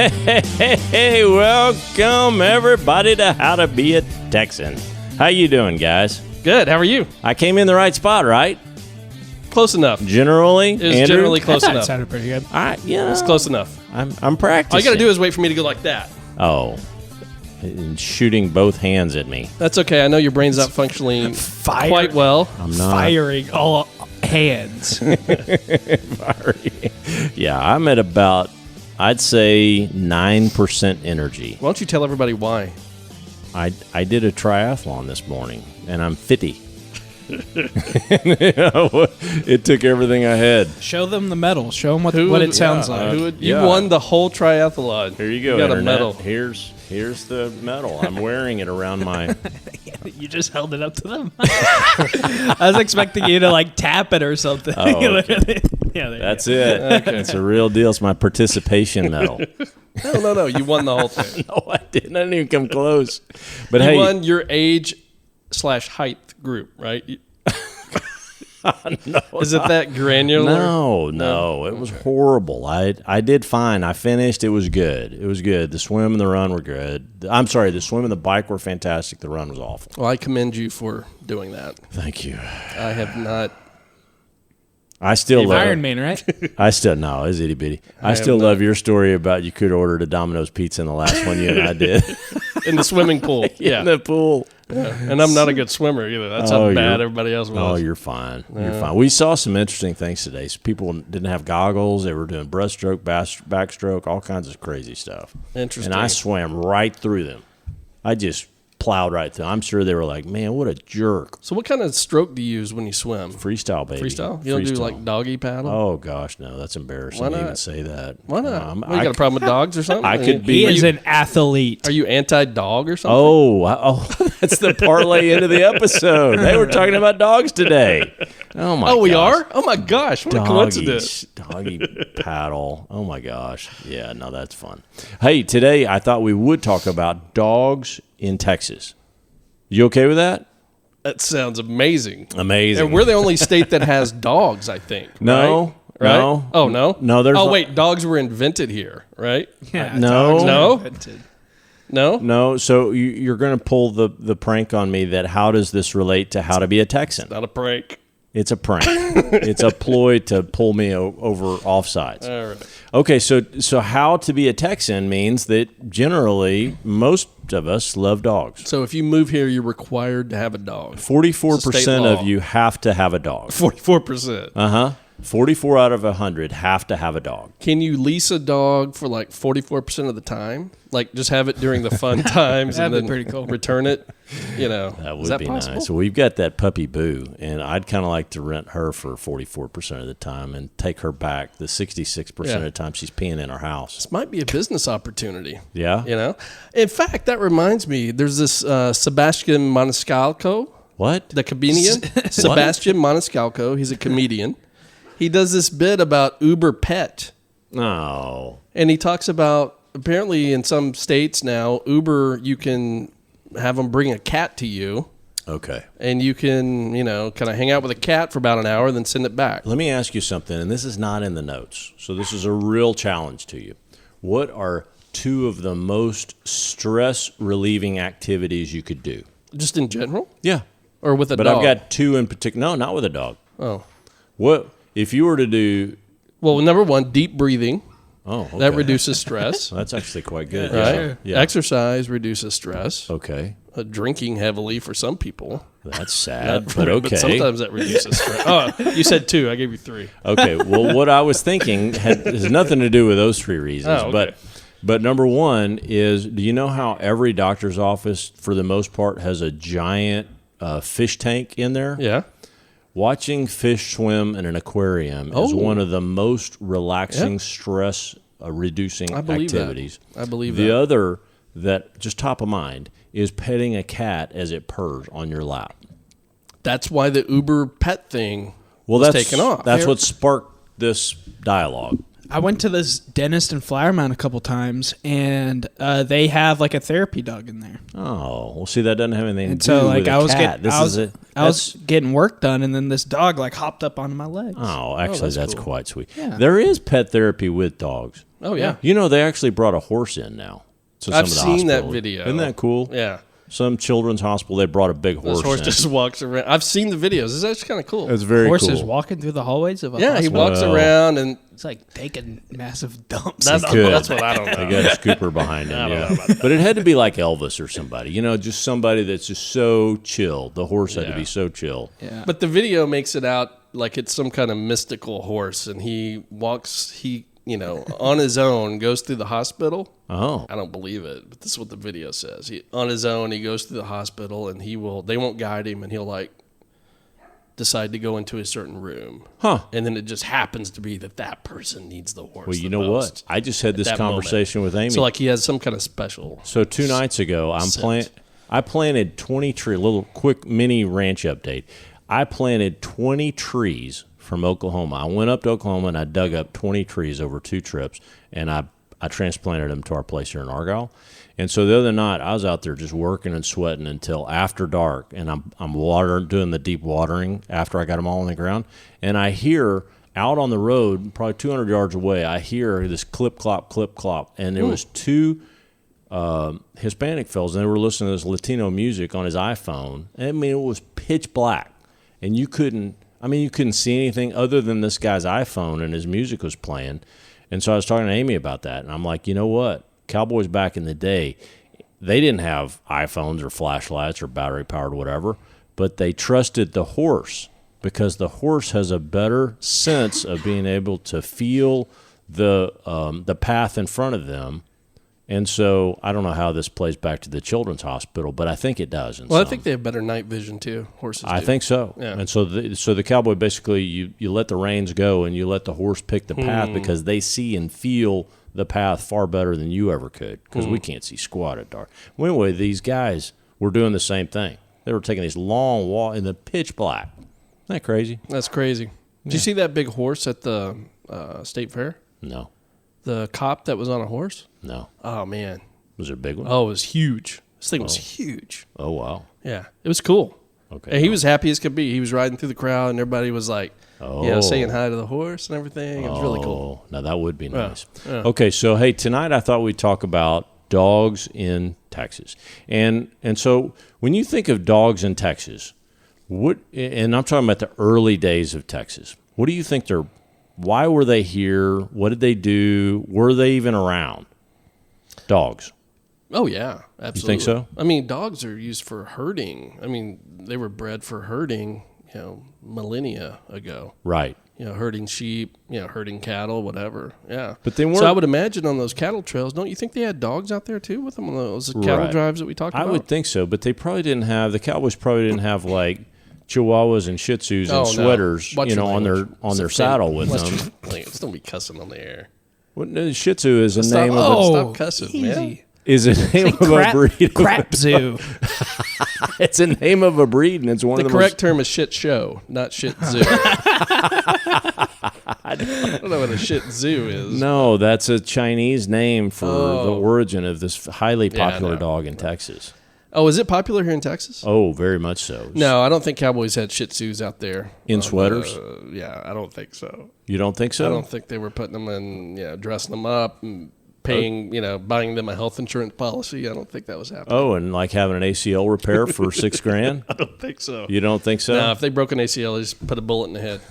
Hey, welcome everybody to How to Be a Texan. How you doing, guys? Good. How are you? I came in the right spot, right? Close enough. Generally, It was Andrew? generally close That enough. sounded pretty good. It's close enough. I'm practicing. All you got to do is wait for me to go like that. Oh, and shooting both hands at me. That's okay. I know your brain's not functioning quite well. I'm not. Firing all hands. Yeah, I'm at about, I'd say, 9% energy. Why don't you tell everybody why? I did a triathlon this morning, and I'm 50. It took everything I had. Show them the medal. Show them what it sounds like. You won the whole triathlon. Here you go. You got Internet. a medal. Here's the medal. I'm wearing it around my. You just held it up to them. I was expecting you to like tap it or something. Oh, okay. Yeah, That's it. Okay. It's a real deal. It's my participation medal. No. You won the whole thing. No, I didn't. I didn't even come close. But You hey, won your age/height group, right? no, Is it that granular? No, it was horrible. I did fine. I finished. It was good. The swim and the run were good. I'm sorry, the swim and the bike were fantastic. The run was awful. Well, I commend you for doing that. Thank you. I have not. I still love Iron Man, right? I still no, it's itty bitty. I still love your story about you could have ordered a Domino's pizza in the last one you and I did. In the swimming pool. Yeah. In the pool. Yeah. And I'm not a good swimmer either. That's how bad everybody else was. Oh, you're fine. You're fine. We saw some interesting things today. So people didn't have goggles. They were doing breaststroke, backstroke, all kinds of crazy stuff. Interesting. And I swam right through them. I just plowed right through. I'm sure they were like, man, what a jerk. So what kind of stroke do you use when you swim? Freestyle, baby. Freestyle? You don't do like doggy paddle? Oh, gosh, no. That's embarrassing Why to not? even say that. Why not? You got a problem with dogs or something? I could be. He is an athlete. Are you anti-dog or something? Oh, that's the parlay into the episode. They were talking about dogs today. Oh, my gosh. Oh, we are? Oh, my gosh. What a coincidence. Doggy paddle. Oh, my gosh. Yeah, no, that's fun. Hey, today I thought we would talk about dogs in Texas. You okay with that? That sounds amazing. Amazing. And we're the only state that has dogs, I think. No. Right? No. Oh, no? No, there's Oh, wait. Dogs were invented here, right? Yeah, No. dogs are No? invented. No? No, so you're going to pull the prank on me that how does this relate to how to be a Texan? Not a prank. It's a prank. It's a ploy to pull me over offsides. All right. Okay, so how to be a Texan means that generally most of us love dogs. So if you move here, you're required to have a dog. 44% law. of you have to have a dog. 44%. 44 out of 100 have to have a dog. Can you lease a dog for like 44% of the time? Like just have it during the fun times and That'd be then pretty cool. Return it? You know, That would is that be possible? nice. So we've got that puppy Boo, and I'd kind of like to rent her for 44% of the time and take her back the 66% of the time she's peeing in our house. This might be a business opportunity. Yeah? You know? In fact, that reminds me, there's this Sebastian Maniscalco, What? the comedian. Sebastian Maniscalco, he's a comedian. He does this bit about Uber Pet. Oh. And he talks about, apparently in some states now, Uber, you can have them bring a cat to you. Okay. And you can, kind of hang out with a cat for about an hour, then send it back. Let me ask you something, and this is not in the notes, so this is a real challenge to you. What are two of the most stress-relieving activities you could do? Just in general? Yeah. Or with a But dog? I've got two in particular. No, not with a dog. Oh. What if you were to do? Well, number one, deep breathing. Oh, okay. That reduces stress. That's actually quite good. Right? Yeah. Yeah. Exercise reduces stress. Okay. Drinking heavily for some people. That's sad, but okay. But sometimes that reduces stress. Oh, you said two. I gave you three. Okay. Well, what I was thinking has nothing to do with those three reasons. Oh, okay. But number one is, do you know how every doctor's office, for the most part, has a giant fish tank in there? Yeah. Watching fish swim in an aquarium is one of the most relaxing, stress-reducing activities. I believe that. The other that, just top of mind, is petting a cat as it purrs on your lap. That's why the Uber Pet thing was taken off. That's what sparked this dialogue. I went to this dentist in Flower Mound a couple times, and they have like a therapy dog in there. Oh, well, see, that doesn't have anything And to so, do like, with a I was cat. getting, I was getting work done, and then this dog like hopped up onto my legs. Oh, actually, that's cool. quite sweet. Yeah. There is pet therapy with dogs. Oh, yeah. You know, they actually brought a horse in now. So I've seen that video. Isn't that cool? Yeah. Some children's hospital, they brought a big horse This horse in. just walks around. I've seen the videos. It's actually kind of cool. It's very Horses cool. walking through the hallways of a Yeah, he hospital. walks around, and It's like taking massive dumps. that's could. what I don't know. They got a scooper behind him, don't yeah. know about that. But it had to be like Elvis or somebody. You know, just somebody that's just so chill. The horse had to be so chill. Yeah. But the video makes it out like it's some kind of mystical horse, and he walks, on his own, goes through the hospital. Oh. I don't believe it, but this is what the video says. On his own, he goes through the hospital, and they won't guide him, and he'll like decide to go into a certain room. Huh. And then it just happens to be that person needs the horse. Well, you the know most what? I just had this that conversation with Amy. So like he has some kind of special. So 2 nights ago, I planted 20 trees. A little quick mini ranch update. I planted 20 trees from Oklahoma. I went up to Oklahoma and I dug up 20 trees over 2 trips, and I transplanted them to our place here in Argyle. And so the other night, I was out there just working and sweating until after dark, and I'm doing the deep watering after I got them all on the ground, and I hear out on the road, probably 200 yards away, I hear this clip clop, and there was 2 Hispanic fellas, and they were listening to this Latino music on his iPhone. I mean, it was pitch black, and you couldn't see anything other than this guy's iPhone, and his music was playing. And so I was talking to Amy about that, and I'm like, you know what? Cowboys back in the day, they didn't have iPhones or flashlights or battery-powered whatever, but they trusted the horse because the horse has a better sense of being able to feel the path in front of them. And so I don't know how this plays back to the children's hospital, but I think it does. Well, I think they have better night vision too. Horses. I do. think so. Yeah. And so the cowboy basically you let the reins go and you let the horse pick the path because they see and feel the path far better than you ever could because we can't see squat at dark. Well, anyway, these guys were doing the same thing. They were taking these long walks in the pitch black. Isn't that crazy? That's crazy. Did you see that big horse at the state fair? No. The cop that was on a horse? No. Oh, man. Was it a big one? Oh, it was huge. This thing was huge. Oh, wow. Yeah. It was cool. Okay. And he was happy as could be. He was riding through the crowd, and everybody was like, Oh. saying hi to the horse and everything. It was really cool. Now that would be nice. Yeah. Okay, so hey, tonight I thought we'd talk about dogs in Texas. And so when you think of dogs in Texas, and I'm talking about the early days of Texas, what do you think why were they here? What did they do? Were they even around? Dogs. Oh, yeah. Absolutely. You think so? I mean, dogs are used for herding. I mean, they were bred for herding, millennia ago. Right. Herding sheep, herding cattle, whatever. Yeah. But they weren't. So I would imagine on those cattle trails, don't you think they had dogs out there too with them on those cattle Right. drives that we talked I about? would think so, but they probably didn't have, the Cowboys probably didn't have like Chihuahuas and Shih Tzus and Oh, no. sweaters, Watch your on language. their saddle with Watch them. your language. Don't be cussing on the air. Well, Shih Tzu is a Stop, name of stop cussing, man. Easy. is a name of a breed. Crap zoo. It's a name of a breed, and it's one The of the correct term is shit show, not shit zoo. I don't know what a shit zoo is. No, that's a Chinese name for the origin of this highly Yeah, I popular know. dog in Texas. Oh, is it popular here in Texas? Oh, very much so. No, I don't think Cowboys had shit zoos out there. In sweaters? Yeah, I don't think so. You don't think so? I don't think they were putting them in, dressing them up and paying, buying them a health insurance policy. I don't think that was happening. Oh, and like having an ACL repair for $6,000? I don't think so. You don't think so? No, if they broke an ACL, they just put a bullet in the head.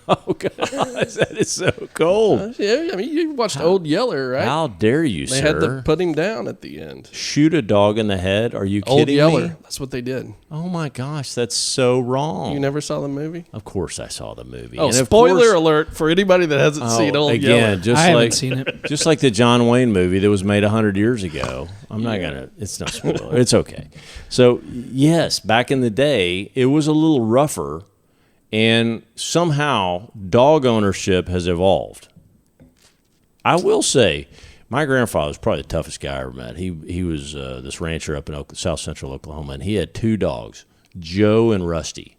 Oh, gosh, that is so cold. Yeah, I mean, you watched Old Yeller, right? How dare you, They sir? had to put him down at the end. Shoot a dog in the head? Are you Old kidding Yeller. me? That's what they did. Oh, my gosh, that's so wrong. You never saw the movie? Of course I saw the movie. Oh, And of spoiler course- alert for anybody that hasn't seen Old Yeller. Again, just I haven't like seen it. just like the John Wayne movie that was made 100 years ago. I'm not gonna. It's not spoiler. It's okay. So yes, back in the day, it was a little rougher, and somehow dog ownership has evolved. I will say, my grandfather was probably the toughest guy I ever met. He was this rancher up in South Central Oklahoma, and he had 2 dogs, Joe and Rusty,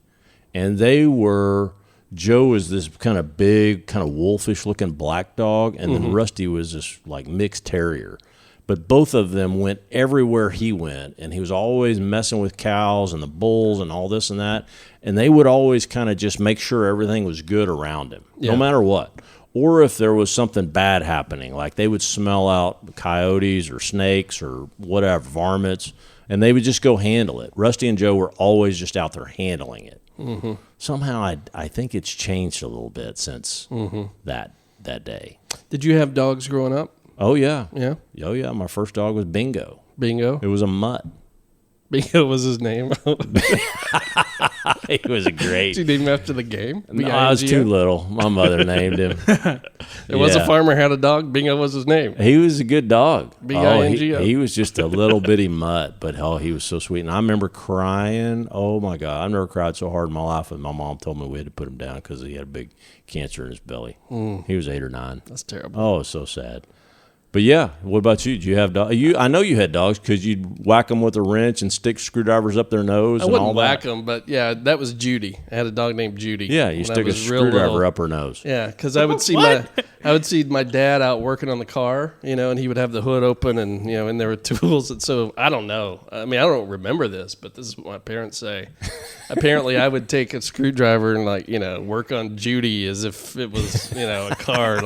and they were. Joe was this kind of big, kind of wolfish looking black dog, and then Rusty was this like mixed terrier. But both of them went everywhere he went, and he was always messing with cows and the bulls and all this and that. And they would always kind of just make sure everything was good around him, no matter what. Or if there was something bad happening, like they would smell out coyotes or snakes or whatever, varmints, and they would just go handle it. Rusty and Joe were always just out there handling it. Mm-hmm. Somehow I think it's changed a little bit since that day. Did you have dogs growing up? Oh, yeah. Yeah? Oh, yeah. My first dog was Bingo. Bingo? It was a mutt. Bingo was his name. He was a great. Did you name him after the game? No, I was too little. My mother named him. It was a farmer had a dog. Bingo was his name. He was a good dog. B-I-N-G-O. He was just a little bitty mutt, but he was so sweet. And I remember crying. Oh, my God. I've never cried so hard in my life. And my mom told me we had to put him down because he had a big cancer in his belly. He was 8 or 9. That's terrible. Oh, it was so sad. But yeah, what about you? Did you have dogs? I know you had dogs because you'd whack them with a wrench and stick screwdrivers up their nose. I wouldn't whack them, but yeah, that was Judy. I had a dog named Judy. Yeah, you stick a screwdriver up her nose. Yeah, because I would see my dad out working on the car, and he would have the hood open, and and there were tools. And so I don't know. I mean, I don't remember this, but this is what my parents say. Apparently, I would take a screwdriver and work on Judy as if it was a car,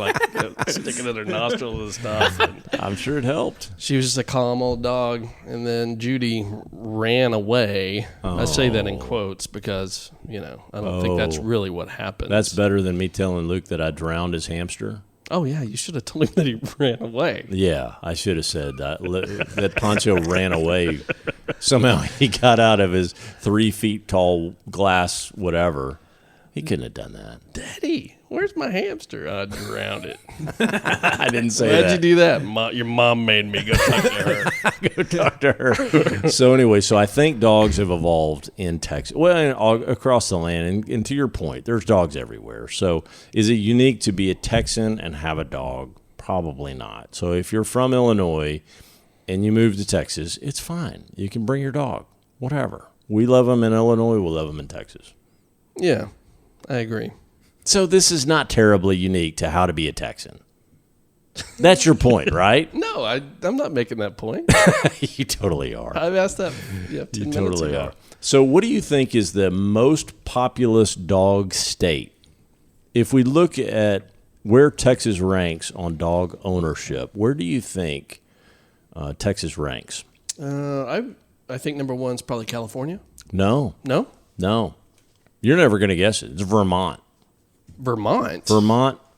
stick it in her nostril and stuff. And I'm sure it helped. she was just a calm old dog, and then Judy ran away. I say that in quotes because I don't think that's really what happened. That's better than me telling Luke that I drowned his hamster. Oh yeah, you should have told him that he ran away. Yeah, I should have said that. That Poncho ran away. Somehow he got out of his 3 feet tall glass whatever. He couldn't have done that. Daddy, where's my hamster? I drowned it. I didn't say that. Why'd you do that? Your mom made me go talk to her. Go talk to her. So anyway, I think dogs have evolved in Texas, across the land. And to your point, there's dogs everywhere. So is it unique to be a Texan and have a dog? Probably not. So if you're from Illinois and you move to Texas, it's fine. You can bring your dog, whatever. We love them in Illinois. We'll love them in Texas. Yeah, I agree. So this is not terribly unique to how to be a Texan. That's your point, right? No, I'm not making that point. You totally are. I've asked that 10 minutes totally ago. are. So what do you think is the most populous dog state? If we look at where Texas ranks on dog ownership, where do you think Texas ranks? I think number 1 is probably California. No. No? No. You're never going to guess it. It's Vermont. Vermont,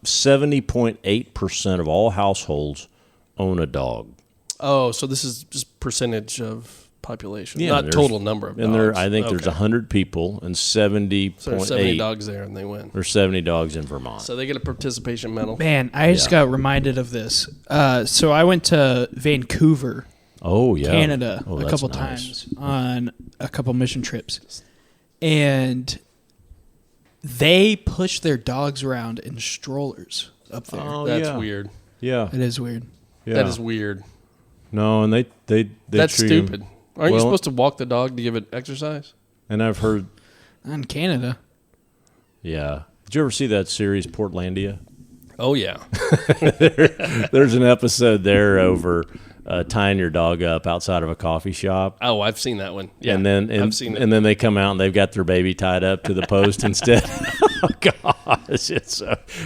70.8% of all households own a dog. Oh, so this is just percentage of population, Yeah, not total number of dogs. And I think there's 100 people and 70.8. So there's 70 dogs there, and they win. There's 70 dogs in Vermont. So they get a participation medal. Man, I just got reminded of this. So I went to Vancouver, Canada, a couple times on a couple mission trips. And they push their dogs around in strollers up there. Oh, That's weird. Yeah. It is weird. Yeah. That is weird. No, and they That's treat stupid. him- Aren't you well, supposed to walk the dog to give it exercise? And I've heard, In Canada. yeah. Did you ever see that series Portlandia? Oh, yeah. There's an episode there over tying your dog up outside of a coffee shop. Oh, I've seen that one. Yeah, And then I've seen it. and then they come out and they've got their baby tied up to the post instead. Oh gosh,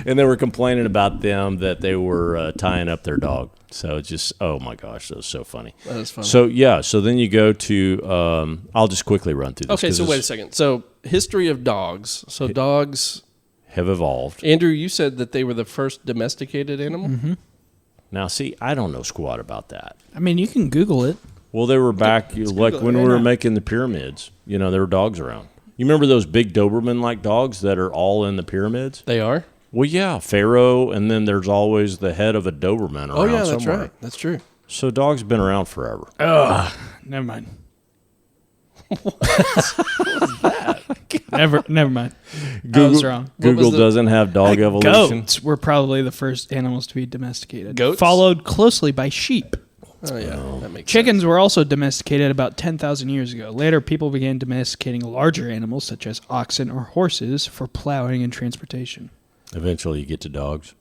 and they were complaining about them that they were tying up their dog. So it's just, oh my gosh, that was so funny. That is funny. So then you go to I'll just quickly run through this. Okay, so wait a second. So history of dogs. So dogs have evolved. Andrew, you said that they were the first domesticated animal? Mm-hmm. Now, see, I don't know squat about that. I mean, you can Google it. Well, they were back like when we were making the pyramids. There were dogs around. You remember those big Doberman-like dogs that are all in the pyramids? They are? Well, yeah, Pharaoh, and then there's always the head of a Doberman around somewhere. That's right. That's true. So dogs have been around forever. Never mind. Never mind. I was wrong. Google doesn't have dog evolution. Goats were probably the first animals to be domesticated. Goats? Followed closely by sheep. Oh, yeah. That makes Chickens were also domesticated about 10,000 years ago. Later, people began domesticating larger animals such as oxen or horses for plowing and transportation. Eventually, you get to dogs.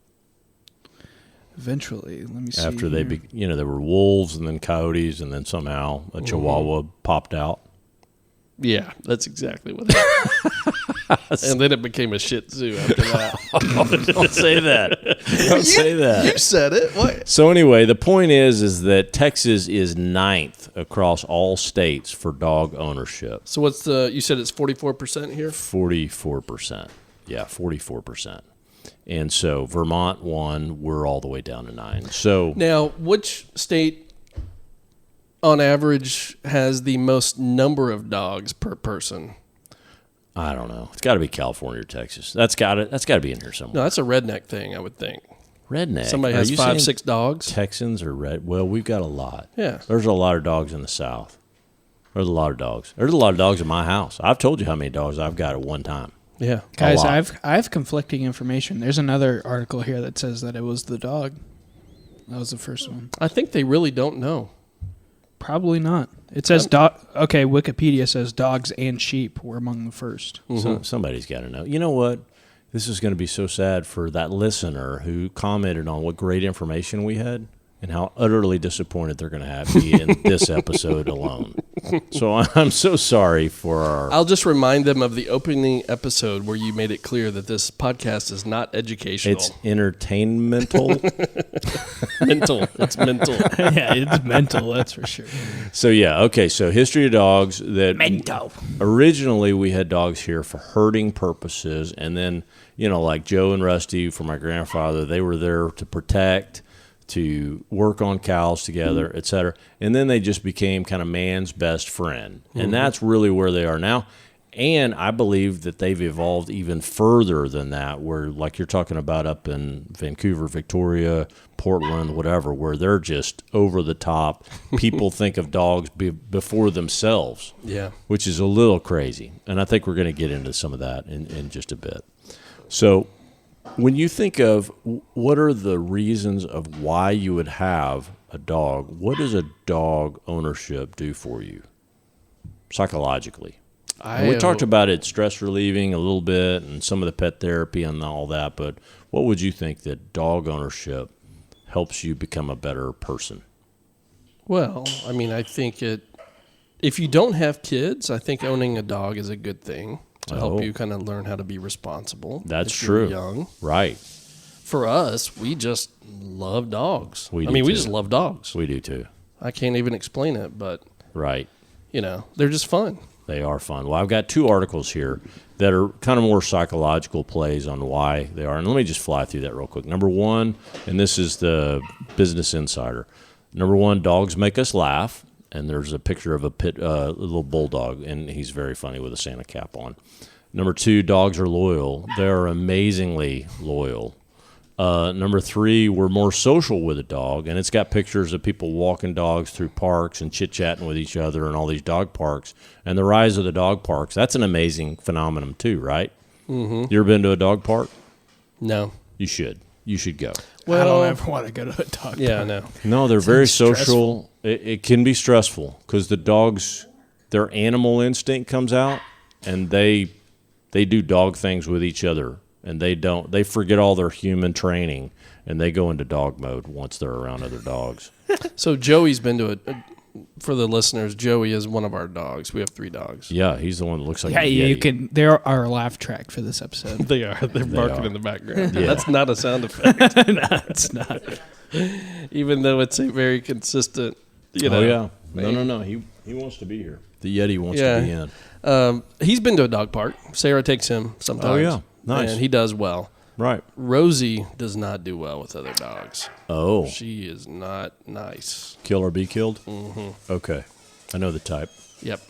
Eventually, let me see. After there were wolves and then coyotes and then somehow a Chihuahua popped out. Yeah, that's exactly what happened. And then it became a Shih Tzu after that. Don't say that. Don't say that. You said it. What? So anyway, the point is that Texas is 9th across all states for dog ownership. So you said it's 44% here? 44%. Yeah, 44%. And so Vermont 1, we're all the way down to 9. So now, which state on average has the most number of dogs per person? I don't know. It's got to be California or Texas. That's got to be in here somewhere. No, that's a redneck thing, I would think. Redneck. Somebody has 5, 6 dogs. Texans are red. Well, we've got a lot. Yeah. There's a lot of dogs in the South. There's a lot of dogs. There's a lot of dogs in my house. I've told you how many dogs I've got at one time. Yeah. Guys, I have conflicting information. There's another article here that says that it was the dog. That was the first one. I think they really don't know. Probably not. It says okay, Wikipedia says dogs and sheep were among the first. Mm-hmm. So somebody's got to know. You know what? This is going to be so sad for that listener who commented on what great information we had and how utterly disappointed they're going to be in this episode alone. So I'm so sorry for our... I'll just remind them of the opening episode where you made it clear that this podcast is not educational. It's entertainmental. Mental. It's mental. Yeah, it's mental, that's for sure. So, yeah, okay, so history of dogs. Mental. Originally, we had dogs here for herding purposes, and then, like Joe and Rusty, for my grandfather, they were there to protect, to work on cows together, et cetera. And then they just became kind of man's best friend. And that's really where they are now. And I believe that they've evolved even further than that, where like you're talking about up in Vancouver, Victoria, Portland, whatever, where they're just over the top. People think of dogs before themselves, which is a little crazy. And I think we're going to get into some of that in just a bit. So when you think of what are the reasons of why you would have a dog, what does a dog ownership do for you psychologically? And we talked about it, stress relieving a little bit and some of the pet therapy and all that, but what would you think that dog ownership helps you become a better person? Well, I mean, I think if you don't have kids, I think owning a dog is a good thing to help you kind of learn how to be responsible. That's true. Young. Right. For us, we just love dogs. We just love dogs. We do too. I can't even explain it, but right. They're just fun. They are fun. Well, I've got 2 articles here that are kind of more psychological plays on why they are. And let me just fly through that real quick. Number 1, and this is the Business Insider. Number 1, dogs make us laugh. And there's a picture of a little bulldog, and he's very funny with a Santa cap on. Number 2, dogs are loyal. They are amazingly loyal. Number 3, we're more social with a dog, and it's got pictures of people walking dogs through parks and chit-chatting with each other and all these dog parks. And the rise of the dog parks, that's an amazing phenomenon too, right? Mm-hmm. You ever been to a dog park? No. You should. You should go. Well, I don't ever want to go to a dog park. Yeah, no. No, they're very social. It can be stressful because the dogs, their animal instinct comes out, and they do dog things with each other. And they forget all their human training, and they go into dog mode once they're around other dogs. So Joey's been to for the listeners, Joey is one of our dogs. We have 3 dogs. Yeah, he's the one that looks like a Yeti. You can. They're our laugh track for this episode. They are. They're barking in the background. Yeah. That's not a sound effect. No, it's not. Even though it's a very consistent, Oh, yeah. No. He wants to be here. The Yeti wants to be in. He's been to a dog park. Sarah takes him sometimes. Oh, yeah. Nice. And he does well. Right. Rosie does not do well with other dogs. Oh. She is not nice. Kill or be killed? Mm-hmm. Okay. I know the type. Yep.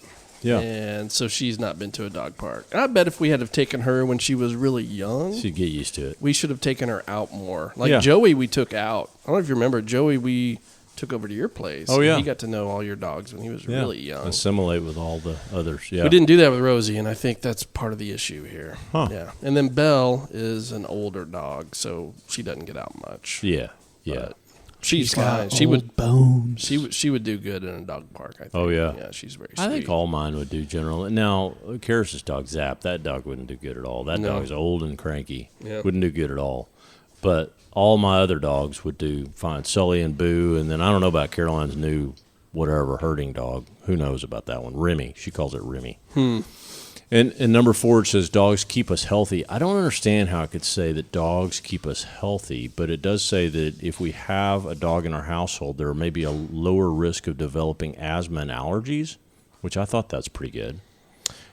Yeah. And so she's not been to a dog park. I bet if we had have taken her when she was really young, she'd get used to it. We should have taken her out more. Like Joey, we took out. I don't know if you remember, Joey, we took over to your place. Oh, yeah. He got to know all your dogs when he was really young. Assimilate with all the others. Yeah. We didn't do that with Rosie, and I think that's part of the issue here. Huh. Yeah. And then Belle is an older dog, so she doesn't get out much. Yeah. Yeah. But she's fine. She would bones. She would do good in a dog park, I think. Oh, yeah. Yeah, she's very sweet. I think all mine would do generally. Now, Karis's dog, Zap, that dog wouldn't do good at all. That dog is old and cranky. Yep. Wouldn't do good at all. But all my other dogs would do fine. Sully and Boo, and then I don't know about Caroline's new whatever herding dog. Who knows about that one? Remy. She calls it Remy. And number 4, it says dogs keep us healthy. I don't understand how it could say that dogs keep us healthy, but it does say that if we have a dog in our household, there may be a lower risk of developing asthma and allergies, which I thought that's pretty good.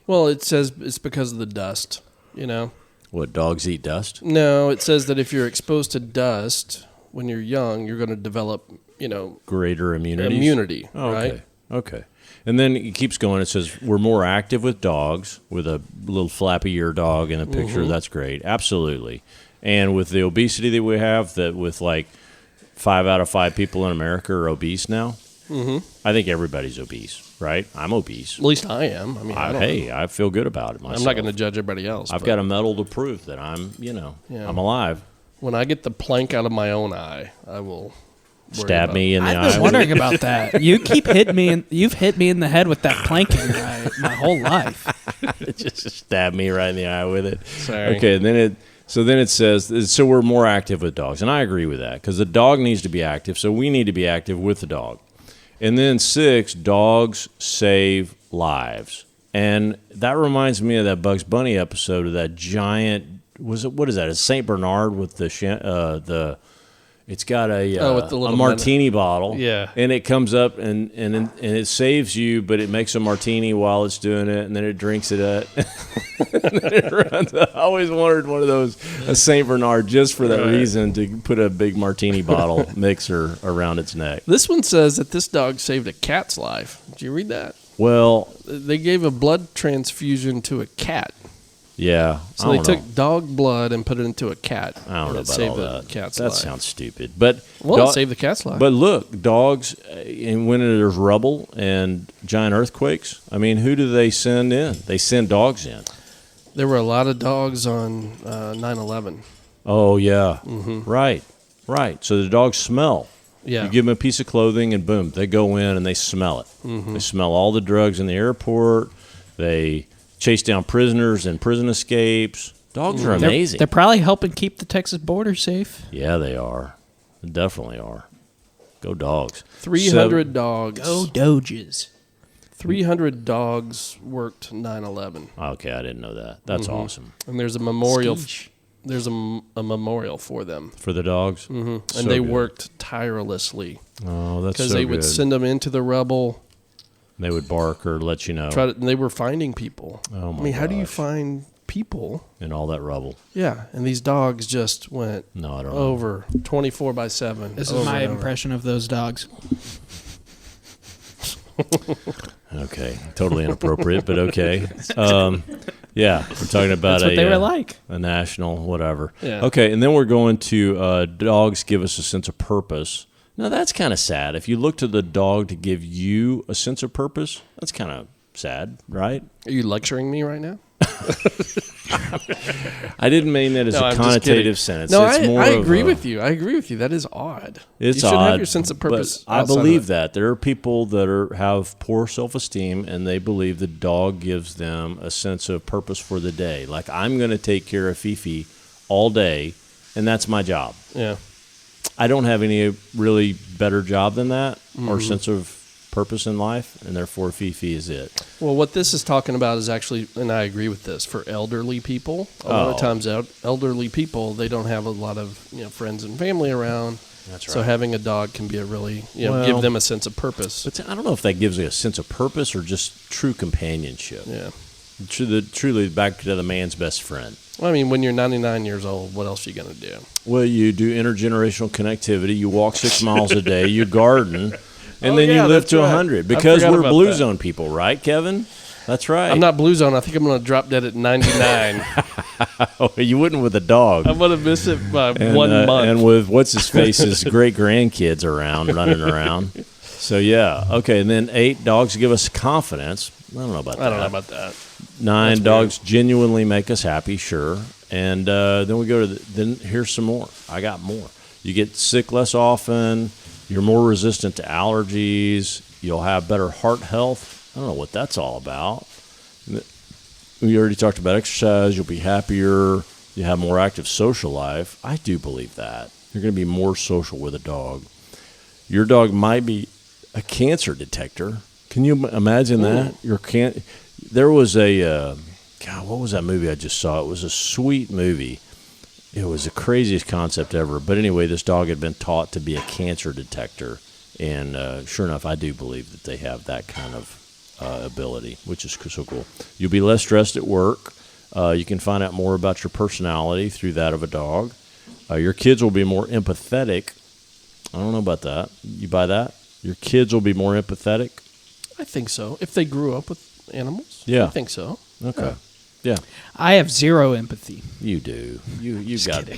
Well, it says it's because of the dust, you know. What, dogs eat dust? No, it says that if you're exposed to dust when you're young, you're going to develop, you know, greater immunity, right? Okay. And then it keeps going. It says we're more active with dogs, with a little flappy ear dog in a picture. That's great. Absolutely. And with the obesity that we have, that with like 5 out of 5 people in America are obese now, I think everybody's obese, right? I'm obese. At least I am. I mean, I feel good about it myself. I'm not going to judge everybody else. I've got a medal to prove that I'm, I'm alive. When I get the plank out of my own eye, I will... Stab me in the eye. I've been wondering about that. You keep hitting me. You've hit me in the head with that plank in your eye my whole life. Just stab me right in the eye with it. Sorry. Okay, and then it says so we're more active with dogs, and I agree with that because the dog needs to be active, so we need to be active with the dog. And then 6, dogs save lives, and that reminds me of that Bugs Bunny episode of that giant. What is that? A Saint Bernard with the. It's got a martini bottle, and it comes up and it saves you, but it makes a martini while it's doing it, and then it drinks it up. And then it runs. I always wanted one of those, a Saint Bernard, just for that reason, to put a big martini bottle mixer around its neck. This one says that this dog saved a cat's life. Did you read that? Well, they gave a blood transfusion to a cat. Yeah. So they took dog blood and put it into a cat. I don't know about all that. Cat's life. Sounds stupid. But it saved the cat's life. But look, dogs, and when there's rubble and giant earthquakes, I mean, who do they send in? They send dogs in. There were a lot of dogs on 9/11. Oh, yeah. Right. So the dogs smell. Yeah. You give them a piece of clothing and boom, they go in and they smell it. They smell all the drugs in the airport. They chase down prisoners and prison escapes. Dogs are amazing. They're probably helping keep the Texas border safe. Yeah, they are. They definitely are. Go dogs. 300 dogs. Go Doges. 300 dogs worked 9/11. Okay, I didn't know that. That's awesome. And there's a memorial. There's a memorial for them. For the dogs? And they worked tirelessly. Oh, that's so because they would send them into the rubble. They would bark or let you know. And they were finding people. Oh, my how do you find people? In all that rubble. Yeah, and these dogs just went over 24/7. This is my impression of those dogs. Okay, totally inappropriate, but okay. Yeah, we're talking about That's what they were like. A national whatever. Yeah. Okay, and then we're going to dogs give us a sense of purpose. Now, that's kind of sad. If you look to the dog to give you a sense of purpose, that's kind of sad, right? Are you lecturing me right now? I didn't mean that as a connotative sentence. No, it's I agree with you. I agree with you. That is odd. It's you should odd, have your sense of purpose. I believe that. There are people that have poor self-esteem, and they believe the dog gives them a sense of purpose for the day. Like, I'm going to take care of Fifi all day, and that's my job. Yeah. I don't have any really better job than that or sense of purpose in life, and therefore Fifi is it. Well, what this is talking about is actually, and I agree with this, for elderly people. A lot of times, elderly people, they don't have a lot of friends and family around. That's right. So having a dog can be a really, give them a sense of purpose. But I don't know if that gives you a sense of purpose or just true companionship. Yeah. Truly back to the man's best friend. Well, I mean, when you're 99 years old, what else are you going to do? Well, you do intergenerational connectivity. You walk 6 miles a day. You garden. And then you live to 100 because we're Blue Zone people, right, Kevin? That's right. I'm not Blue Zone. I think I'm going to drop dead at 99. Oh, you wouldn't with a dog. I'm going to miss it by 1 month. And with what's-his-face's great-grandkids running around. So, yeah. Okay, and then 8, dogs give us confidence. I don't know about that. 9, dogs genuinely make us happy, sure. And then we go to then here's some more. I got more. You get sick less often. You're more resistant to allergies. You'll have better heart health. I don't know what that's all about. We already talked about exercise. You'll be happier. You have more active social life. I do believe that. You're going to be more social with a dog. Your dog might be a cancer detector. Can you imagine that? There was a, God, what was that movie I just saw? It was a sweet movie. It was the craziest concept ever. But anyway, this dog had been taught to be a cancer detector. And sure enough, I do believe that they have that kind of ability, which is so cool. You'll be less stressed at work. You can find out more about your personality through that of a dog. Your kids will be more empathetic. I don't know about that. You buy that? Your kids will be more empathetic? I think so. If they grew up with animals? Yeah. I think so. Okay. Yeah. I have zero empathy. You do. You got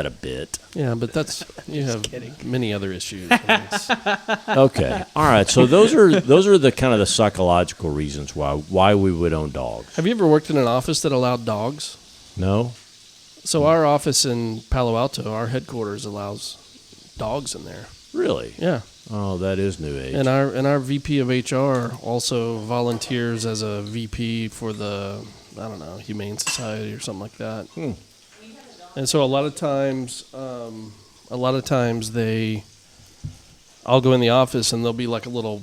a bit. Yeah, but you have many other issues. Okay. All right. So those are the kind of the psychological reasons why we would own dogs. Have you ever worked in an office that allowed dogs? No. So our office in Palo Alto, our headquarters, allows dogs in there. Really? Yeah. Oh, that is new age. And our VP of HR also volunteers as a VP for the, I don't know, Humane Society or something like that. And so a lot of times I'll go in the office and there'll be like a little,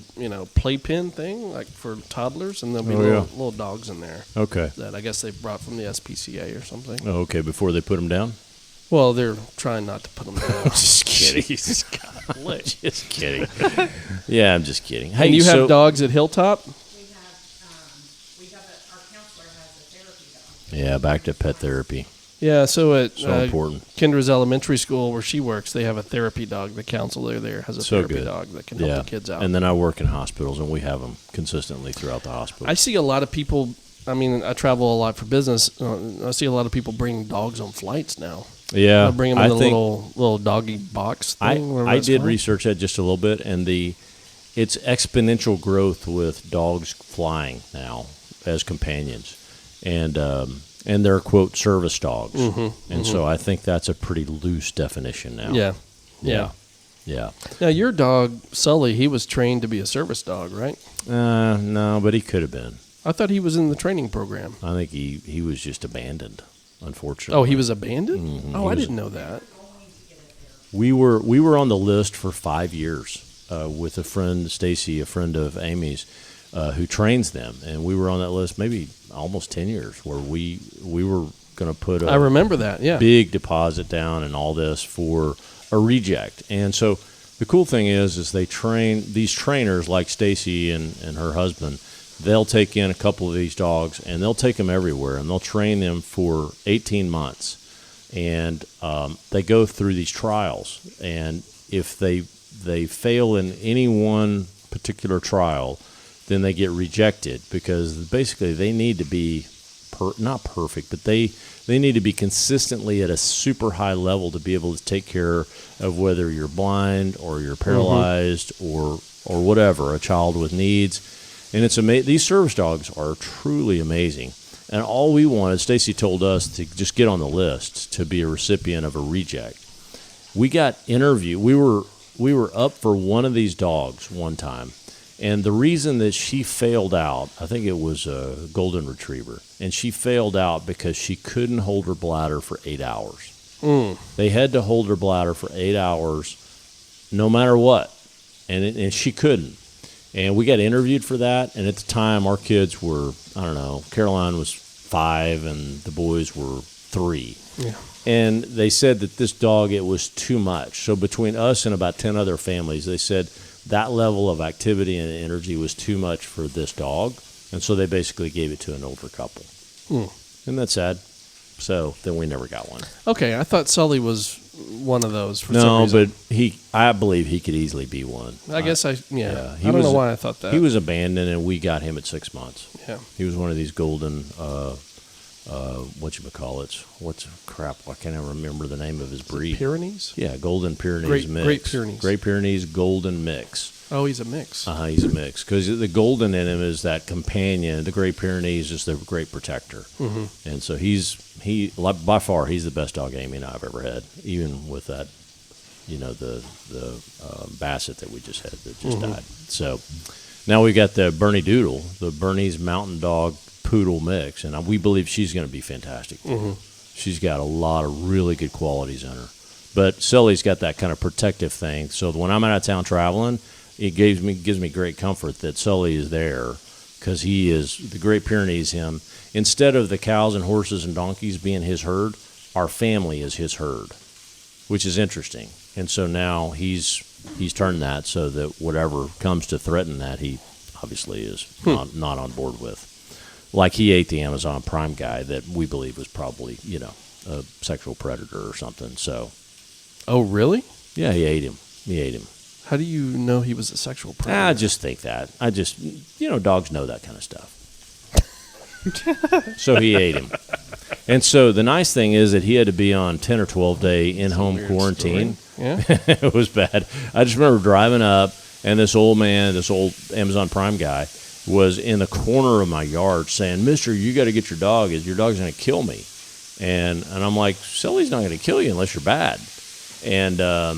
playpen thing like for toddlers, and there'll be little dogs in there. Okay. That I guess they brought from the SPCA or something. Oh, okay. Before they put them down? Well, they're trying not to put them down. Just kidding. Jesus, golly. Just kidding. Yeah, I'm just kidding. Hey, and you have dogs at Hilltop? Our counselor has a therapy dog. Yeah, back to pet therapy. Yeah, so at important. Kendra's elementary school where she works, they have a therapy dog. The counselor there has a therapy dog that can help the kids out. And then I work in hospitals, and we have them consistently throughout the hospital. I see a lot of people, I travel a lot for business. I see a lot of people bringing dogs on flights now. Yeah. They'll bring them in the little doggy box thing. I did research that just a little bit, and it's exponential growth with dogs flying now as companions. And they're, quote, service dogs. So I think that's a pretty loose definition now. Yeah. Yeah. Now, your dog, Sully, he was trained to be a service dog, right? No, but he could have been. I thought he was in the training program. I think he was just abandoned, unfortunately. Oh, he was abandoned? Mm-hmm. Oh, I didn't know that. We were on the list for 5 years with a friend, Stacy, a friend of Amy's, who trains them, and we were on that list maybe almost 10 years, where we were going to put I remember that, yeah, big deposit down and all this for a reject. And so the cool thing is they train these trainers like Stacy and her husband. They'll take in a couple of these dogs, and they'll take them everywhere, and they'll train them for 18 months. And they go through these trials, and if they fail in any one particular trial, then they get rejected, because basically they need to be not perfect, but they need to be consistently at a super high level to be able to take care of whether you're blind or you're paralyzed or whatever, a child with needs. And it's amazing. These service dogs are truly amazing. And all we wanted, Stacy told us to just get on the list to be a recipient of a reject. We got interviewed. We were up for one of these dogs one time. And the reason that she failed out, I think it was a golden retriever, and she failed out because she couldn't hold her bladder for 8 hours. They had to hold her bladder for 8 hours no matter what, and she couldn't. And we got interviewed for that, and at the time our kids were, I don't know, Caroline was 5 and the boys were 3. Yeah. And they said that this dog, it was too much. So between us and about 10 other families, they said that level of activity and energy was too much for this dog. And so they basically gave it to an older couple. Isn't that sad? So then we never got one. Okay, I thought Sully was one of those for some reason. No, but I believe he could easily be one. I guess I don't know why I thought that. He was abandoned, and we got him at 6 months. Yeah. He was one of these golden, whatchamacallits. What's crap? I can't even remember the name of his breed. Pyrenees? Yeah, golden Pyrenees mix. Great Pyrenees. Great Pyrenees golden mix. Oh, he's a mix. He's a mix. Because the golden in him is that companion. The Great Pyrenees is the great protector. And so he by far, he's the best dog Amy and I have ever had, even with that, the Basset that we just had that just died. So now we've got the Bernie Doodle, the Bernese Mountain Dog Poodle mix, and we believe she's going to be fantastic. She's got a lot of really good qualities in her. But Sully's got that kind of protective thing. So when I'm out of town traveling, it gives me great comfort that Sully is there because he is the Great Pyrenees. Him instead of the cows and horses and donkeys being his herd, our family is his herd, which is interesting. And so now he's turned that so that whatever comes to threaten that, he obviously is not on board with. Like he ate the Amazon Prime guy that we believe was probably, a sexual predator or something. So. Oh, really? Yeah, he ate him. How do you know he was a sexual predator? I just think that. Dogs know that kind of stuff. So he ate him. And so the nice thing is that he had to be on 10 or 12-day in-home quarantine. Story. Yeah. It was bad. I just remember driving up, and this old Amazon Prime guy, was in the corner of my yard saying, "Mister, you got to get your dog. Your dog's going to kill me." And I'm like, "Sully's not going to kill you unless you're bad." And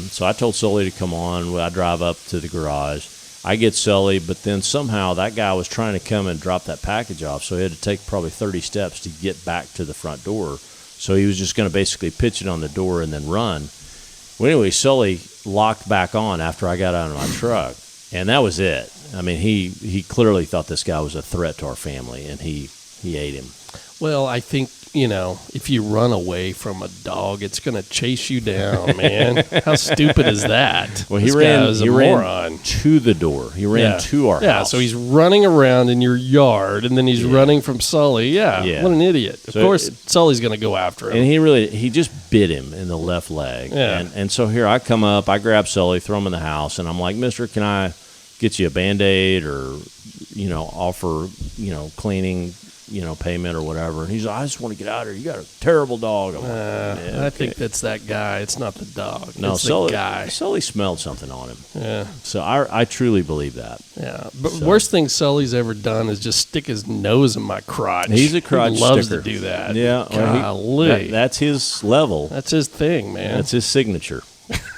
so I told Sully to come on. I drive up to the garage. I get Sully, but then somehow that guy was trying to come and drop that package off, so he had to take probably 30 steps to get back to the front door. So he was just going to basically pitch it on the door and then run. Well, anyway, Sully locked back on after I got out of my truck, and that was it. I mean, he clearly thought this guy was a threat to our family, and he ate him. Well, I think, if you run away from a dog, it's going to chase you down, man. How stupid is that? Well, he ran to the door. He ran to our house. Yeah, so he's running around in your yard, and then he's running from Sully. Yeah, what an idiot. Of course, Sully's going to go after him. And he just bit him in the left leg. Yeah. And so here I come up, I grab Sully, throw him in the house, and I'm like, "Mister, can I get you a Band-Aid or, offer, cleaning, payment or whatever?" And he's like, "I just want to get out of here. You got a terrible dog." I'm like, I think that's that guy. It's not the dog. No, it's Sully, the guy. Sully smelled something on him. Yeah. So I truly believe that. Yeah. But worst thing Sully's ever done is just stick his nose in my crotch. He loves to do that. Yeah. Golly. That's his level. That's his thing, man. That's his signature.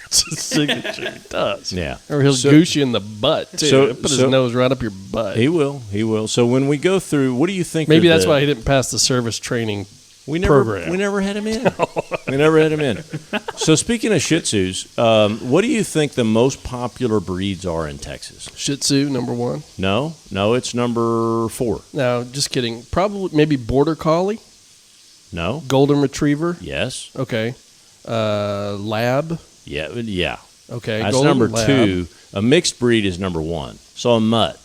It's his signature. He does. Yeah. Or he'll goose you in the butt, too. He'll put his nose right up your butt. He will. So when we go through, what do you think? Maybe that's why he didn't pass the service training program. We never had him in. We never had him in. So speaking of Shih Tzus, what do you think the most popular breeds are in Texas? Shih Tzu, number 1. No, it's number 4. No, just kidding. Probably maybe Border Collie. No. Golden Retriever. Yes. Okay. Lab. Yeah. Okay. That's Golden number Lab. 2. A mixed breed is number 1. So a mutt.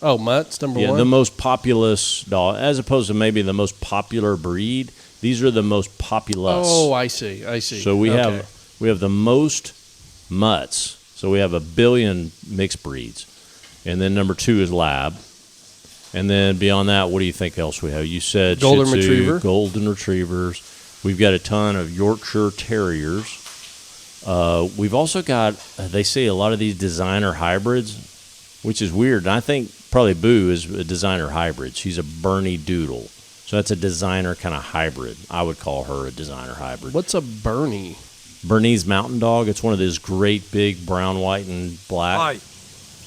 Oh, mutt's number 1? Yeah, the most populous dog, as opposed to maybe the most popular breed. These are the most populous. Oh, I see. So we have the most mutts. So we have 1 billion mixed breeds. And then number 2 is lab. And then beyond that, what do you think else we have? You said Golden Shih Tzu, Retriever. Golden Retrievers. We've got a ton of Yorkshire Terriers. We've also got, they say a lot of these designer hybrids, which is weird. And I think probably Boo is a designer hybrid. She's a Bernie Doodle. So that's a designer kind of hybrid. I would call her a designer hybrid. What's a Bernie? Bernese Mountain Dog. It's one of those great big brown, white, and black. Hi.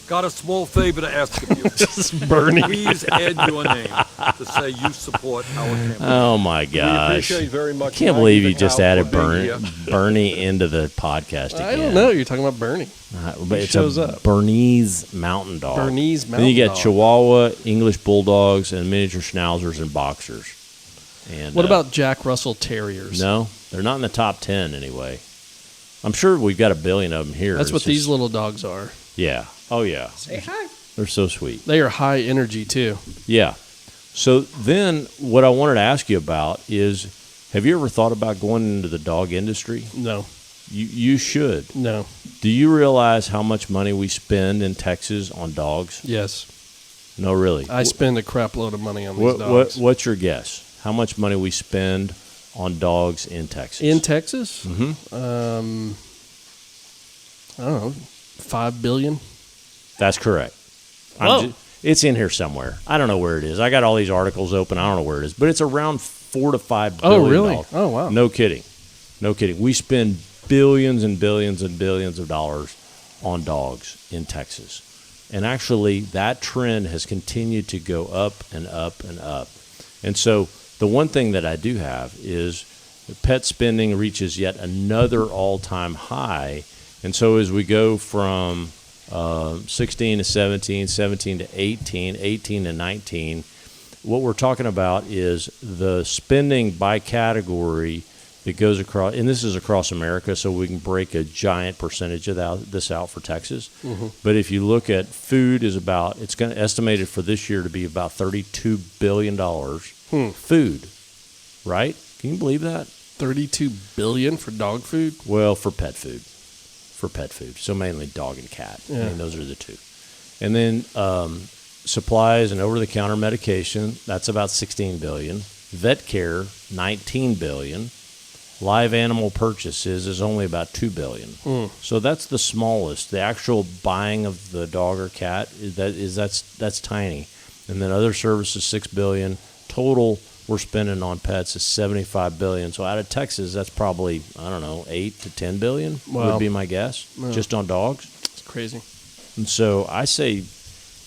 Got a small favor to ask of you. Bernie. Please add your name to say you support our campaign. Oh, my We gosh. appreciate very much. I can't Maggie believe the you just cow added for being here. Bernie into the podcast again. I don't know. You're talking about Bernie. But He it's shows a up. Bernese Mountain Dog. Bernese Then you Mountain got Dog. Chihuahua, English Bulldogs, and miniature Schnauzers and Boxers. And What about Jack Russell Terriers? No, they're not in the top 10 anyway. I'm sure we've got 1 billion of them here. That's what It's these just- little dogs are. Yeah. Oh, yeah. Say hi. They're so sweet. They are high energy, too. Yeah. So then what I wanted to ask you about is, have you ever thought about going into the dog industry? No. You should. No. Do you realize how much money we spend in Texas on dogs? Yes. No, really. I spend a crap load of money on these dogs. What's your guess? How much money we spend on dogs in Texas? In Texas? Mm-hmm. I don't know, $5 billion? That's correct. Whoa. It's in here somewhere. I don't know where it is. I got all these articles open. I don't know where it is, but it's around $4 to $5 billion. Oh, really? Oh, wow. No kidding. We spend billions and billions and billions of dollars on dogs in Texas. And actually, that trend has continued to go up and up and up. And so the one thing that I do have is pet spending reaches yet another all-time high. And so as we go from 16 to 17, 17 to 18, 18 to 19, what we're talking about is the spending by category that goes across, and this is across America, so we can break a giant percentage of this out for Texas. Mm-hmm. But if you look at food, it's going to estimated for this year to be about $32 billion. Food, right? Can you believe that? $32 billion for dog food? Well, for pet food. So mainly dog and cat. Yeah. I mean, those are the two. And then supplies and over-the-counter medication, that's about $16 billion. Vet care, $19 billion. Live animal purchases is only about $2 billion. So that's the smallest. The actual buying of the dog or cat that's tiny. And then other services, $6 billion. Total we're spending on pets is $75 billion. So out of Texas, that's probably, I don't know, $8 to $10 billion would be my guess, just on dogs. It's crazy. And so I say,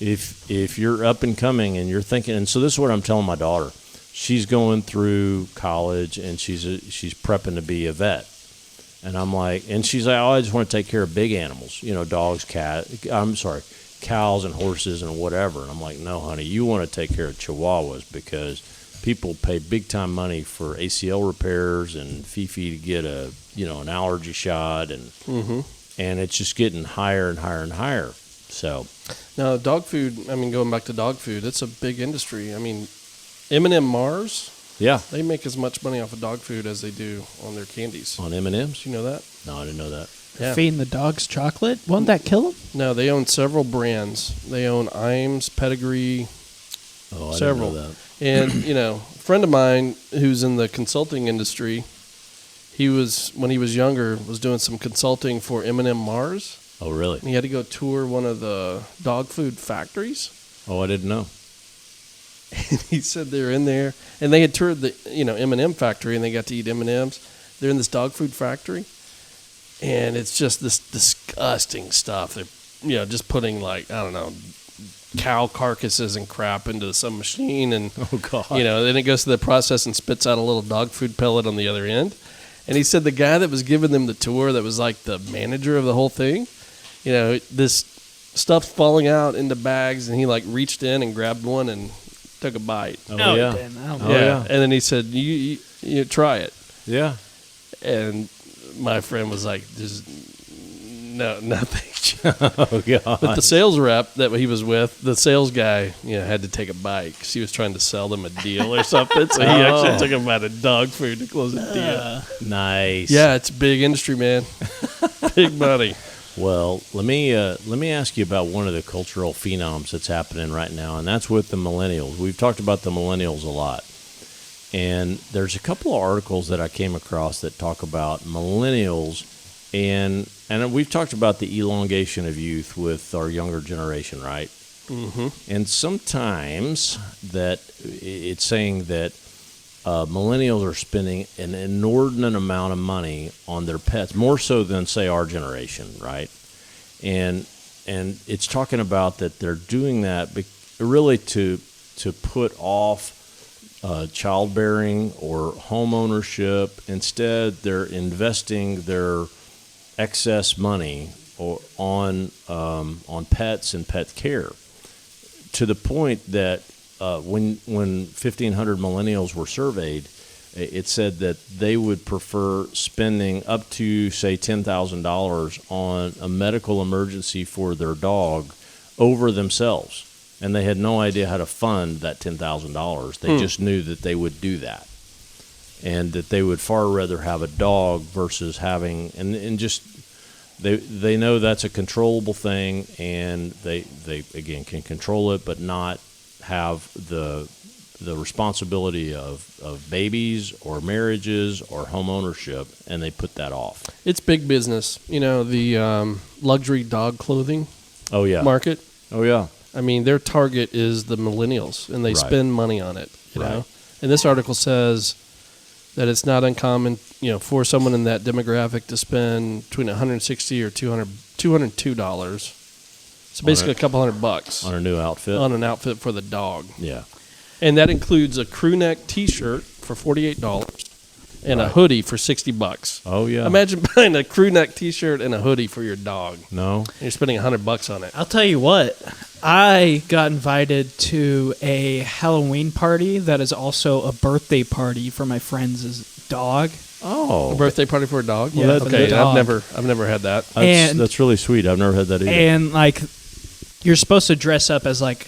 if you're up and coming and you're thinking, and so this is what I'm telling my daughter. She's going through college and she's prepping to be a vet. And I'm like, and she's like, oh, I just want to take care of big animals, dogs, cows and horses and whatever. And I'm like, no, honey, you want to take care of chihuahuas because people pay big time money for ACL repairs and Fifi to get an allergy shot and it's just getting higher and higher and higher. So now dog food, going back to dog food, it's a big industry. M&M Mars, they make as much money off of dog food as they do on their candies. On M&Ms? You know that? No, I didn't know that. Yeah. Feeding the dogs chocolate? Won't that kill them? No, they own several brands. They own Iams, Pedigree, several. Didn't know that. And, a friend of mine who's in the consulting industry, when he was younger, was doing some consulting for M&M Mars. Oh, really? And he had to go tour one of the dog food factories. Oh, I didn't know. And he said they were in there, and they had toured the M&M factory, and they got to eat M&Ms. They're in this dog food factory, and it's just this disgusting stuff. They're just putting cow carcasses and crap into some machine, and then it goes through the process and spits out a little dog food pellet on the other end. And he said the guy that was giving them the tour, that was like the manager of the whole thing, this stuff's falling out into bags, and he reached in and grabbed one and took a bite. Oh, yeah. And then he said, you try it. Yeah. And my friend was like, no, nothing. Oh, God. But the sales rep that he was with, the sales guy, had to take a bite because he was trying to sell them a deal or something. So he actually took a bite of dog food to close the deal. Nice. Yeah, it's a big industry, man. Big money. Well, let me ask you about one of the cultural phenoms that's happening right now, and that's with the millennials. We've talked about the millennials a lot, and there's a couple of articles that I came across that talk about millennials, and we've talked about the elongation of youth with our younger generation, right? Mm-hmm. And sometimes that it's saying that millennials are spending an inordinate amount of money on their pets, more so than, say, our generation, right? And it's talking about that they're doing that really to put off childbearing or home ownership. Instead, they're investing their excess money on pets and pet care, to the point that when 1,500 millennials were surveyed, it said that they would prefer spending up to, say, $10,000 on a medical emergency for their dog over themselves. And they had no idea how to fund that $10,000. They just knew that they would do that. And that they would far rather have a dog versus having, and just, they know that's a controllable thing, and they again can control it, but not have the responsibility of babies or marriages or home ownership, and they put that off. It's big business. The luxury dog clothing market. Oh, yeah. Their target is the millennials, and they spend money on it, you know. And this article says that it's not uncommon, for someone in that demographic to spend between $160 or $202. So basically a couple $100 on a new outfit. On an outfit for the dog. Yeah. And that includes a crew neck T-shirt for $48, and a hoodie for $60. Oh yeah. Imagine buying a crew neck T-shirt and a hoodie for your dog. No. And you're spending $100 on it. I'll tell you what. I got invited to a Halloween party that is also a birthday party for my friend's dog. Oh. A birthday party for a dog? Yeah, Well, for okay. the dog. I've never had that. That's really sweet. I've never had that either. And like, you're supposed to dress up as like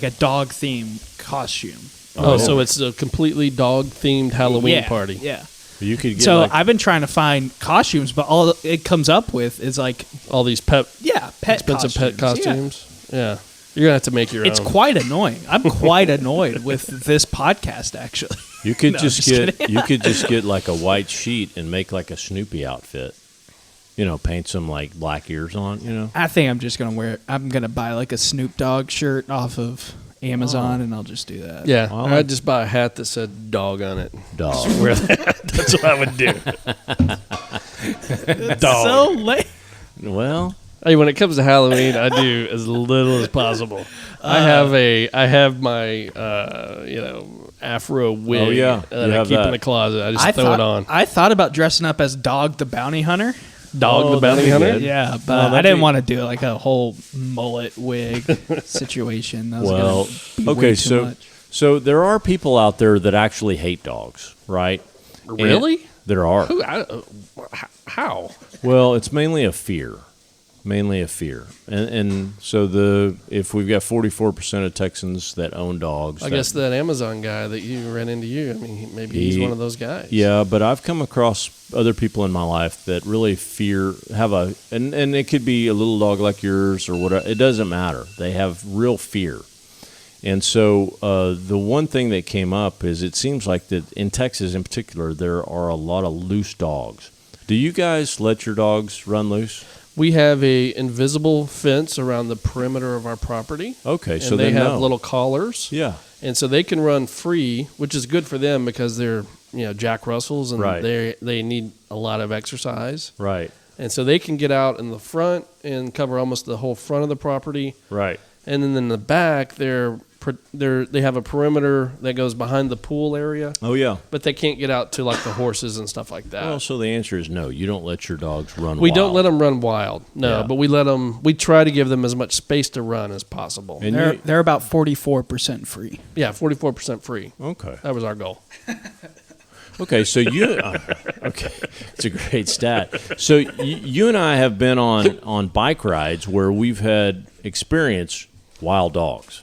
a dog themed costume. Oh, so it's a completely dog-themed Halloween Yeah, party. Yeah. You could get So like, I've been trying to find costumes, but all it comes up with is like, All these pet expensive pet costumes. Yeah. You're going to have to make your It's own. quite annoying. I'm quite annoyed with this podcast, actually. you could No, just just get kidding. you could just get like a white sheet and make like a Snoopy outfit. Paint some like black ears on. I think I'm just I'm gonna buy like a Snoop Dogg shirt off of Amazon, and I'll just do that. Yeah. Well, I'd just buy a hat that said dog on it. Dog. Wear that. That's what I would do. So late. Well, Hey, when it comes to Halloween, I do as little as possible. I have my afro wig Oh, yeah. that You I have keep that. in the closet. I just throw it on. I thought about dressing up as Dog the Bounty Hunter. Dog the that'd bounty be hunter. good. Yeah, but that'd I didn't be- want to do like a whole mullet wig situation. That was well, gonna be okay. way too much. So there are people out there that actually hate dogs, right? Really? And there are. How? Well, it's mainly a fear. And so if we've got 44% of Texans that own dogs, I guess that Amazon guy that you ran into maybe he's one of those guys. Yeah, but I've come across other people in my life that really and it could be a little dog like yours or whatever. It doesn't matter. They have real fear. And so the one thing that came up is it seems like that in Texas in particular, there are a lot of loose dogs. Do you guys let your dogs run loose? We have a invisible fence around the perimeter of our property. Okay, And so they have know. little collars. Yeah. And so they can run free, which is good for them because they're, Jack Russells and Right. they need a lot of exercise. Right. And so they can get out in the front and cover almost the whole front of the property. Right. And then in the back, they have a perimeter that goes behind the pool area, Oh, yeah. but they can't get out to like the horses and stuff like that. Well, so the answer is no. You don't let your dogs run We wild. don't let them run wild, no, Yeah. but we try to give them as much space to run as possible. And They're about 44% free. Yeah, 44% free. okay. That was our goal. Okay, so okay, it's a great stat. So you and I have been on bike rides where we've had experienced wild dogs,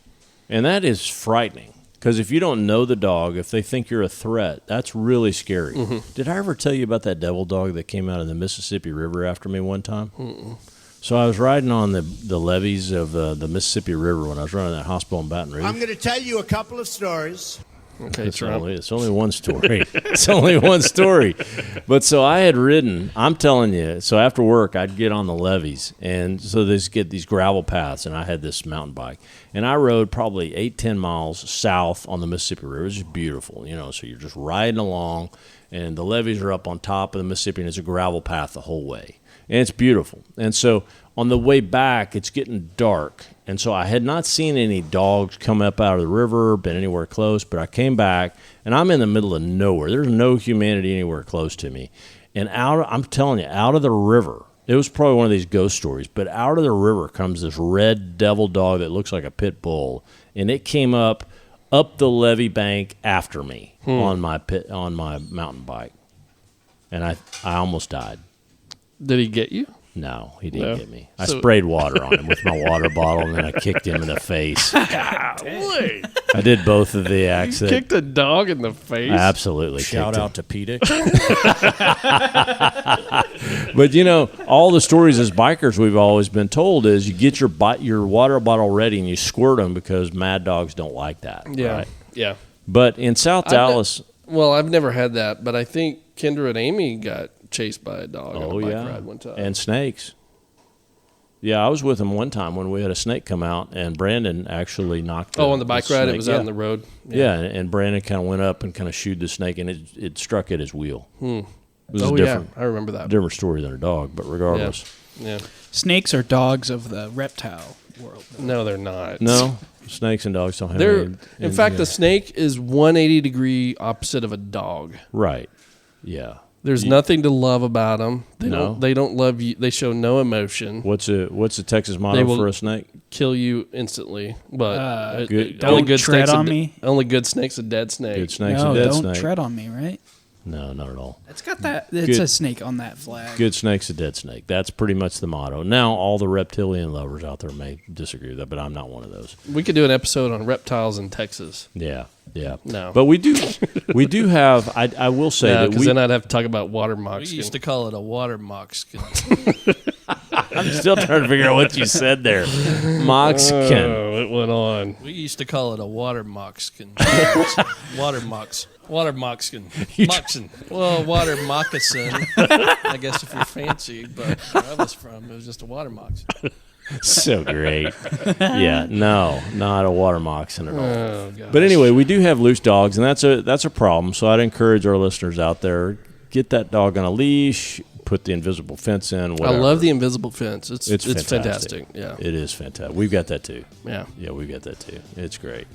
and that is frightening because if you don't know the dog, if they think you're a threat, that's really scary. Mm-hmm. Did I ever tell you about that devil dog that came out of the Mississippi River after me one time? So I was riding on the levees of the Mississippi River when I was running that hospital in Baton Rouge. I'm going to tell you a couple of stories. Okay, It's Trump. only one story. It's only one story. But so I had ridden, I'm telling you, so after work I'd get on the levees. And so they get these gravel paths, and I had this mountain bike. And I rode probably 8-10 miles south on the Mississippi River. It was just beautiful, so you're just riding along, and the levees are up on top of the Mississippi, and it's a gravel path the whole way. And it's beautiful. And so on the way back, it's getting dark. And so I had not seen any dogs come up out of the river, been anywhere close, but I came back, and I'm in the middle of nowhere. There's no humanity anywhere close to me. And I'm telling you, out of the river, it was probably one of these ghost stories, but out of the river comes this red devil dog that looks like a pit bull, and it came up the levee bank after me on my mountain bike. And I almost died. Did he get you? No, he didn't No. get me. I So- sprayed water on him with my water bottle, and then I kicked him in the face. Golly. I did both of the You acts. kicked a dog in the face? I absolutely Shout kicked out to Pete. him. But all the stories as bikers we've always been told is you get your water bottle ready and you squirt them because mad dogs don't like that. Yeah. Right? Yeah. But in South Dallas, Well, I've never had that, but I think Kendra and Amy got chased by a dog on a bike ride one time. and snakes. Yeah, I was with him one time when we had a snake come out, and Brandon actually knocked. on the bike ride, it snake. was Yeah. out on the road. Yeah, and Brandon kind of went up and kind of shooed the snake, and it struck at his wheel. It was a different, I remember that. different story than a dog, but regardless. Yeah. Snakes are dogs of the reptile world. No, they're not. No, snakes and dogs don't have They're any. in fact, the snake is 180-degree opposite of a dog. Right. Yeah. There's nothing to love about them. No. They don't love you. They show no emotion. What's the Texas motto for a snake? Kill you instantly. But don't tread on me. Only good snake's a dead snake. Good snake's No, a dead don't snake. tread on me, right? No, not at all. It's got that. It's a snake on that flag. Good snake's a dead snake. That's pretty much the motto. Now, all the reptilian lovers out there may disagree with that, but I'm not one of those. We could do an episode on reptiles in Texas. Yeah. No. But we do have, I will say that because then I'd have to talk about water We moxskin. used to call it a water moxskin. I'm still trying to figure out what you said there. Moxkin. Oh, it went on. We used to call it a water moxskin. Water moxskin. Moxin. Well, water moccasin. I guess if you're fancy, but where I was from, it was just a water moccasin. So great. Yeah, no, not a water moccasin at all. Oh, gosh. But anyway, we do have loose dogs, and that's a problem. So I'd encourage our listeners out there, get that dog on a leash, put the invisible fence in, whatever. I love the invisible fence. It's fantastic. fantastic. Yeah. It is fantastic. We've got that too. Yeah. Yeah, we've got that too. It's great.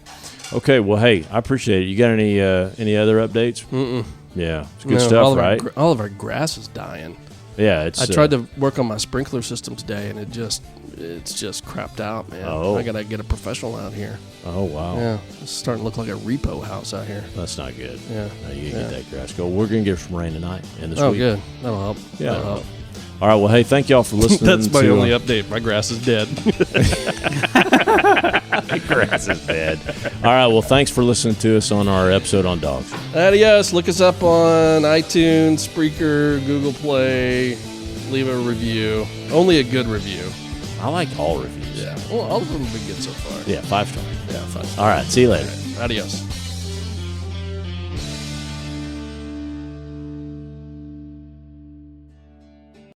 Okay, well, hey, I appreciate it. You got any other updates? Mm-mm. Yeah, it's good stuff, right? All of our grass is dying. Yeah, I tried to work on my sprinkler system today, and it's just crapped out, man. Oh. I gotta get a professional out here. Oh, wow. Yeah, it's starting to look like a repo house out here. That's not good. Yeah. No, you gotta get that grass going. We're gonna get some rain tonight and this Oh, week. good. That'll help. Yeah. That'll help. All right. Well, hey, thank y'all for listening. That's my only update. My grass is dead. Grass is dead. All right. Well, thanks for listening to us on our episode on dogs. Adios. Look us up on iTunes, Spreaker, Google Play. Leave a review. Only a good review. I like all reviews. Yeah. Well, all of them have been good so far. Yeah, 5 stars. Yeah, fun. All right. See you later. Adios.